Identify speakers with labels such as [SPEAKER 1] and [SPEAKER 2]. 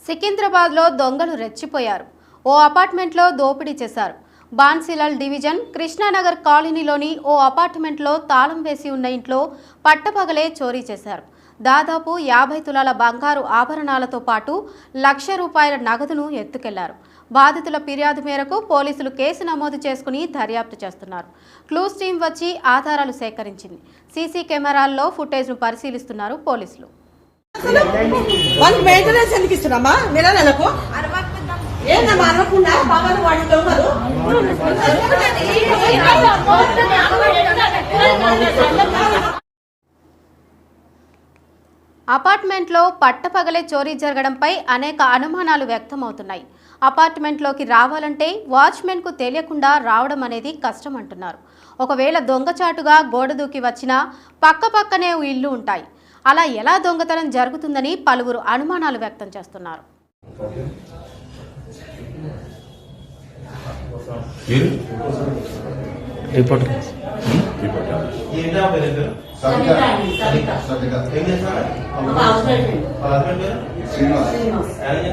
[SPEAKER 1] సికింద్రాబాద్లో దొంగలు రెచ్చిపోయారు. ఓ అపార్ట్మెంట్లో దోపిడీ చేశారు. బాన్సిలాల్ డివిజన్ కృష్ణానగర్ కాలనీలోని ఓ అపార్ట్మెంట్లో తాళం వేసి ఉన్న ఇంట్లో పట్టపగలే చోరీ చేశారు. దాదాపు 50 తులాల బంగారు ఆభరణాలతో పాటు ₹1,00,000 నగదును ఎత్తుకెళ్లారు. బాధితుల ఫిర్యాదు మేరకు పోలీసులు కేసు నమోదు చేసుకుని దర్యాప్తు చేస్తున్నారు. క్లూస్ టీం వచ్చి ఆధారాలు సేకరించింది. సీసీ కెమెరాల్లో ఫుటేజ్ను పరిశీలిస్తున్నారు పోలీసులు. అపార్ట్మెంట్లో పట్టపగలే చోరీ జరగడంపై అనేక అనుమానాలు వ్యక్తమవుతున్నాయి. అపార్ట్మెంట్లోకి రావాలంటే వాచ్మెన్కు తెలియకుండా రావడం అనేది కష్టం అంటున్నారు. ఒకవేళ దొంగచాటుగా గోడ దూకి వచ్చినా పక్కపక్కనే ఇల్లు ఉంటాయి. అలా ఎలా దొంగతనం జరుగుతుందని పలువురు అనుమానాలు వ్యక్తం చేస్తున్నారు.